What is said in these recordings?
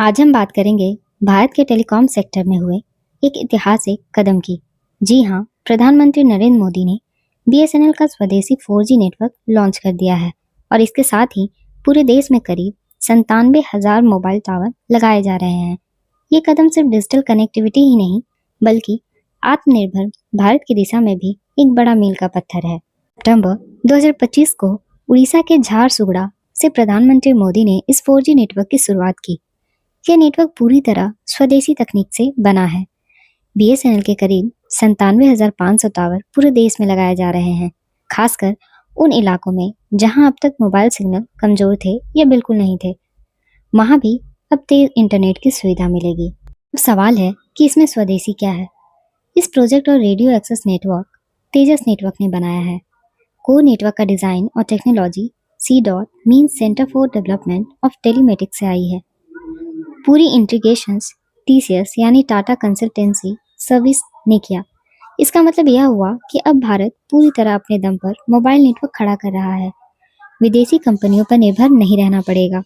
आज हम बात करेंगे भारत के टेलीकॉम सेक्टर में हुए एक ऐतिहासिक कदम की। जी हाँ, प्रधानमंत्री नरेंद्र मोदी ने बीएसएनएल का स्वदेशी 4G नेटवर्क लॉन्च कर दिया है और इसके साथ ही पूरे देश में करीब 97,000 मोबाइल टावर लगाए जा रहे हैं। ये कदम सिर्फ डिजिटल कनेक्टिविटी ही नहीं बल्कि आत्मनिर्भर भारत की दिशा में भी एक बड़ा मील का पत्थर है। सितंबर 2025 को उड़ीसा के झारसुगड़ा से प्रधानमंत्री मोदी ने इस 4G नेटवर्क की शुरुआत की। यह नेटवर्क पूरी तरह स्वदेशी तकनीक से बना है। बीएसएनएल के करीब 97,500 टावर पूरे देश में लगाए जा रहे हैं, खासकर उन इलाकों में जहां अब तक मोबाइल सिग्नल कमजोर थे या बिल्कुल नहीं थे। वहां भी अब तेज इंटरनेट की सुविधा मिलेगी। अब सवाल है कि इसमें स्वदेशी क्या है। इस प्रोजेक्ट और रेडियो एक्सेस नेटवर्क तेजस नेटवर्क ने बनाया है। कोर नेटवर्क का डिजाइन और technology C. Mean centre for development of telematics से आई है। पूरी इंटीग्रेशंस TCS यानी टाटा कंसल्टेंसी सर्विस ने किया। इसका मतलब यह हुआ कि अब भारत पूरी तरह अपने दम पर मोबाइल नेटवर्क खड़ा कर रहा है। विदेशी कंपनियों पर निर्भर नहीं रहना पड़ेगा।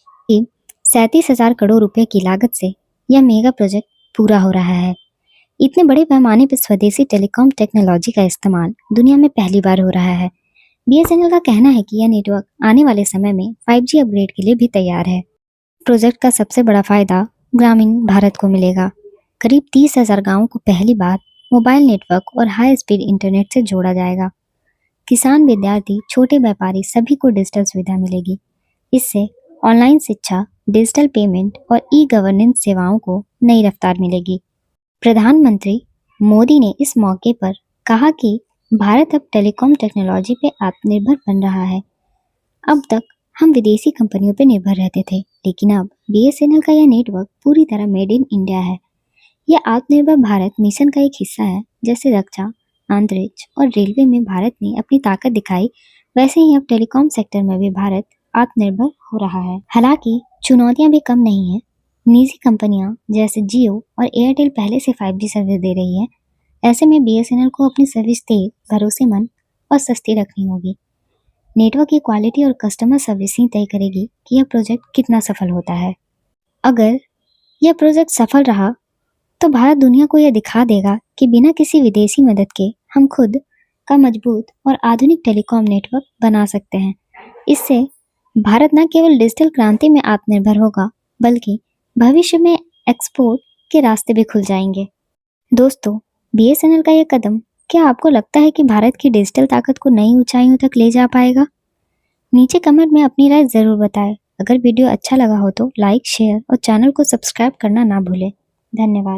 37,000 करोड़ रुपए की लागत से यह मेगा प्रोजेक्ट पूरा हो रहा है। इतने बड़े पैमाने पर स्वदेशी टेलीकॉम टेक्नोलॉजी का इस्तेमाल दुनिया में पहली बार हो रहा है। BSNL का कहना है कि यह नेटवर्क आने वाले समय में 5G अपग्रेड के लिए भी तैयार है। प्रोजेक्ट का सबसे बड़ा फायदा ग्रामीण भारत को मिलेगा। करीब 30,000 गाँवों को पहली बार मोबाइल नेटवर्क और हाई स्पीड इंटरनेट से जोड़ा जाएगा। किसान, विद्यार्थी, छोटे व्यापारी सभी को डिजिटल सुविधा मिलेगी। इससे ऑनलाइन शिक्षा, डिजिटल पेमेंट और ई-गवर्नेंस सेवाओं को नई रफ्तार मिलेगी। प्रधानमंत्री मोदी ने इस मौके पर कहा कि भारत अब टेलीकॉम टेक्नोलॉजी पे आत्मनिर्भर बन रहा है। अब तक हम विदेशी कंपनियों पर निर्भर रहते थे, लेकिन अब BSNL का यह नेटवर्क पूरी तरह मेड इन इंडिया है। यह आत्मनिर्भर भारत मिशन का एक हिस्सा है। जैसे रक्षा, अंतरिक्ष और रेलवे में भारत ने अपनी ताकत दिखाई, वैसे ही अब टेलीकॉम सेक्टर में भी भारत आत्मनिर्भर हो रहा है। हालांकि चुनौतियां भी कम नहीं है। निजी कंपनियां जैसे जियो और एयरटेल पहले से 5G सर्विस दे रही है। ऐसे में BSNL को अपनी सर्विस तेज, भरोसेमंद और सस्ती रखनी होगी। नेटवर्क की क्वालिटी और कस्टमर सर्विस ही तय करेगी कि यह प्रोजेक्ट कितना सफल होता है। अगर यह प्रोजेक्ट सफल रहा तो भारत दुनिया को यह दिखा देगा कि बिना किसी विदेशी मदद के हम खुद का मजबूत और आधुनिक टेलीकॉम नेटवर्क बना सकते हैं। इससे भारत न केवल डिजिटल क्रांति में आत्मनिर्भर होगा, बल्कि भविष्य में एक्सपोर्ट के रास्ते भी खुल जाएंगे। दोस्तों, BSNL का यह कदम क्या आपको लगता है कि भारत की डिजिटल ताकत को नई ऊंचाइयों तक ले जा पाएगा? नीचे कमेंट में अपनी राय जरूर बताएं। अगर वीडियो अच्छा लगा हो तो लाइक, शेयर और चैनल को सब्सक्राइब करना ना भूलें। धन्यवाद।